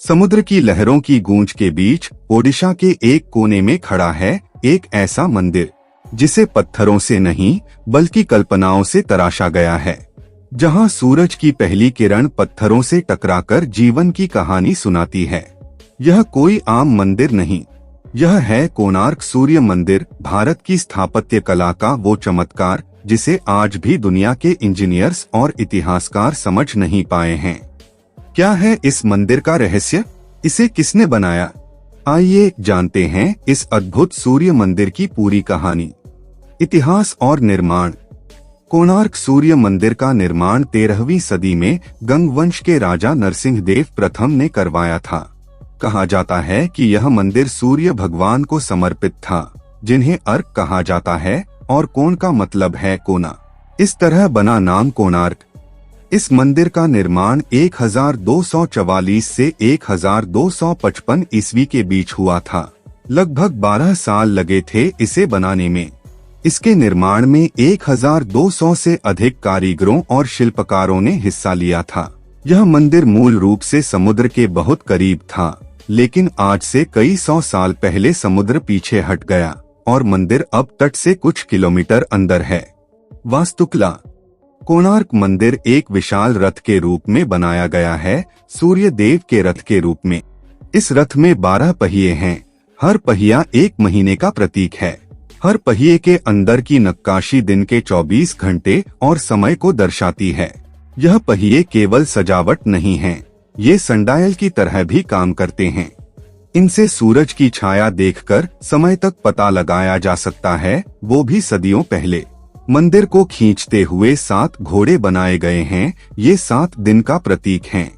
समुद्र की लहरों की गूंज के बीच ओडिशा के एक कोने में खड़ा है एक ऐसा मंदिर जिसे पत्थरों से नहीं बल्कि कल्पनाओं से तराशा गया है, जहां सूरज की पहली किरण पत्थरों से टकराकर जीवन की कहानी सुनाती है। यह कोई आम मंदिर नहीं, यह है कोणार्क सूर्य मंदिर, भारत की स्थापत्य कला का वो चमत्कार जिसे आज भी दुनिया के इंजीनियर्स और इतिहासकार समझ नहीं पाए हैं। क्या है इस मंदिर का रहस्य? इसे किसने बनाया? आइए जानते हैं इस अद्भुत सूर्य मंदिर की पूरी कहानी। इतिहास और निर्माण। कोणार्क सूर्य मंदिर का निर्माण 13वीं सदी में गंगवंश के राजा नरसिंहदेव प्रथम ने करवाया था। कहा जाता है कि यह मंदिर सूर्य भगवान को समर्पित था, जिन्हें अर्क कहा जाता है, और कोण का मतलब है कोना। इस तरह बना नाम कोणार्क। इस मंदिर का निर्माण 1244 से 1255 ईस्वी के बीच हुआ था। लगभग 12 साल लगे थे इसे बनाने में। इसके निर्माण में 1200 से अधिक कारीगरों और शिल्पकारों ने हिस्सा लिया था। यह मंदिर मूल रूप से समुद्र के बहुत करीब था, लेकिन आज से कई 100 साल पहले समुद्र पीछे हट गया और मंदिर अब तट से कुछ किलोमीटर अंदर है। वास्तुकला। कोणार्क मंदिर एक विशाल रथ के रूप में बनाया गया है, सूर्य देव के रथ के रूप में। इस रथ में 12 पहिए हैं। हर पहिया एक महीने का प्रतीक है। हर पहिए के अंदर की नक्काशी दिन के 24 घंटे और समय को दर्शाती है। यह पहिए केवल सजावट नहीं हैं, ये सनडायल की तरह भी काम करते हैं। इनसे सूरज की छाया देखकर समय तक पता लगाया जा सकता है, वो भी सदियों पहले। मंदिर को खींचते हुए 7 घोड़े बनाए गए हैं, ये 7 दिन का प्रतीक हैं।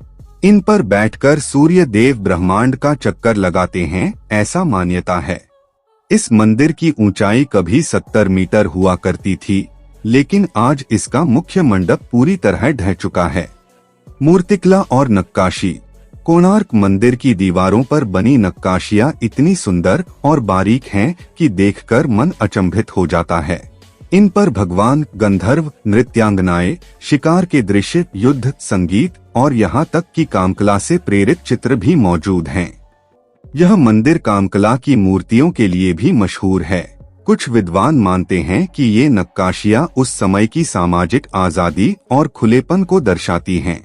इन पर बैठकर सूर्य देव ब्रह्मांड का चक्कर लगाते हैं, ऐसा मान्यता है। इस मंदिर की ऊंचाई कभी 70 मीटर हुआ करती थी, लेकिन आज इसका मुख्य मंडप पूरी तरह ढह चुका है। मूर्तिकला और नक्काशी। कोणार्क मंदिर की दीवारों पर बनी नक्काशियां इतनी सुंदर और बारीक हैं कि देखकर मन अचंभित हो जाता है। इन पर भगवान, गंधर्व, नृत्यांगनाएं, शिकार के दृश्य, युद्ध, संगीत और यहाँ तक कि कामकला से प्रेरित चित्र भी मौजूद हैं। यह मंदिर कामकला की मूर्तियों के लिए भी मशहूर है। कुछ विद्वान मानते हैं कि ये नक्काशियां उस समय की सामाजिक आजादी और खुलेपन को दर्शाती हैं।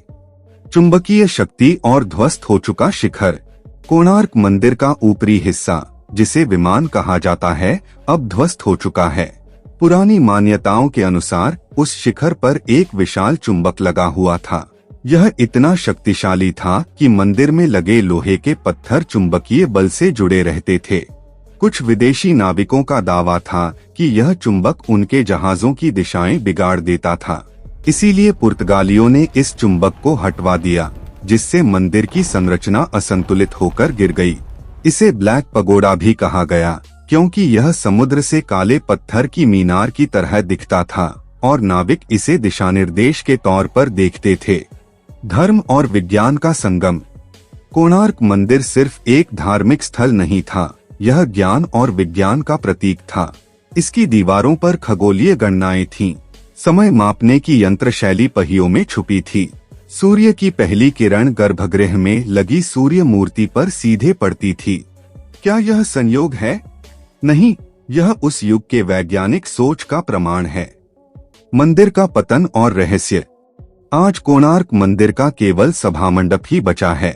चुंबकीय शक्ति और ध्वस्त हो चुका शिखर। कोणार्क मंदिर का ऊपरी हिस्सा, जिसे विमान कहा जाता है, अब ध्वस्त हो चुका है। पुरानी मान्यताओं के अनुसार उस शिखर पर एक विशाल चुंबक लगा हुआ था। यह इतना शक्तिशाली था कि मंदिर में लगे लोहे के पत्थर चुंबकीय बल से जुड़े रहते थे। कुछ विदेशी नाविकों का दावा था कि यह चुंबक उनके जहाजों की दिशाएं बिगाड़ देता था। इसीलिए पुर्तगालियों ने इस चुंबक को हटवा दिया, जिससे मंदिर की संरचना असंतुलित होकर गिर गई। इसे ब्लैक पगोडा भी कहा गया, क्योंकि यह समुद्र से काले पत्थर की मीनार की तरह दिखता था और नाविक इसे दिशानिर्देश के तौर पर देखते थे। धर्म और विज्ञान का संगम। कोणार्क मंदिर सिर्फ एक धार्मिक स्थल नहीं था, यह ज्ञान और विज्ञान का प्रतीक था। इसकी दीवारों पर खगोलीय गणनाएं थीं। समय मापने की यंत्र शैली पहियों में छुपी थी। सूर्य की पहली किरण गर्भगृह में लगी सूर्य मूर्ति पर सीधे पड़ती थी। क्या यह संयोग है? नहीं, यह उस युग के वैज्ञानिक सोच का प्रमाण है। मंदिर का पतन और रहस्य। आज कोणार्क मंदिर का केवल सभामंडप ही बचा है।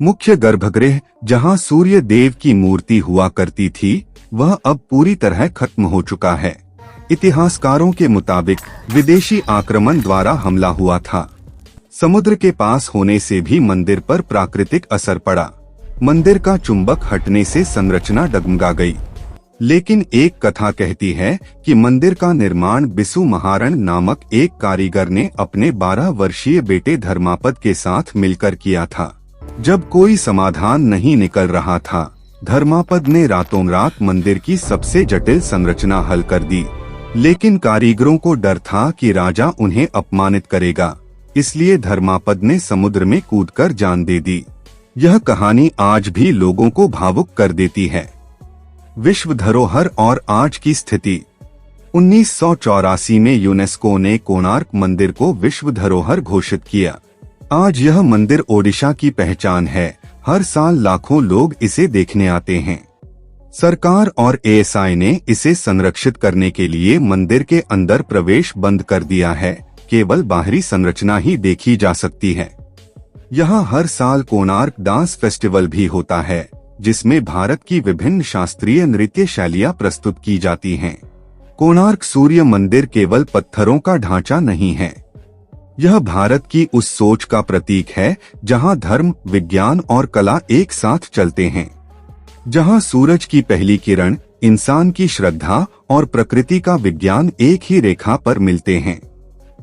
मुख्य गर्भगृह, जहां सूर्य देव की मूर्ति हुआ करती थी, वह अब पूरी तरह खत्म हो चुका है। इतिहासकारों के मुताबिक विदेशी आक्रमण द्वारा हमला हुआ था। समुद्र के पास होने से भी मंदिर पर प्राकृतिक असर पड़ा। मंदिर का चुंबक हटने से संरचना डगमगा गई। लेकिन एक कथा कहती है कि मंदिर का निर्माण बिसु महारण नामक एक कारीगर ने अपने 12 वर्षीय बेटे धर्मापद के साथ मिलकर किया था। जब कोई समाधान नहीं निकल रहा था, धर्मापद ने रातों रात मंदिर की सबसे जटिल संरचना हल कर दी। लेकिन कारीगरों को डर था कि राजा उन्हें अपमानित करेगा, इसलिए धर्मापद ने समुद्र में कूदकर जान दे दी। यह कहानी आज भी लोगों को भावुक कर देती है। विश्व धरोहर और आज की स्थिति। 1984 में यूनेस्को ने कोणार्क मंदिर को विश्व धरोहर घोषित किया। आज यह मंदिर ओडिशा की पहचान है। हर साल लाखों लोग इसे देखने आते हैं। सरकार और एएसआई ने इसे संरक्षित करने के लिए मंदिर के अंदर प्रवेश बंद कर दिया है, केवल बाहरी संरचना ही देखी जा सकती है। यहाँ हर साल कोणार्क डांस फेस्टिवल भी होता है, जिसमें भारत की विभिन्न शास्त्रीय नृत्य शैलियाँ प्रस्तुत की जाती हैं। कोणार्क सूर्य मंदिर केवल पत्थरों का ढांचा नहीं है, यह भारत की उस सोच का प्रतीक है जहां धर्म, विज्ञान और कला एक साथ चलते हैं, जहां सूरज की पहली किरण, इंसान की श्रद्धा और प्रकृति का विज्ञान एक ही रेखा पर मिलते हैं।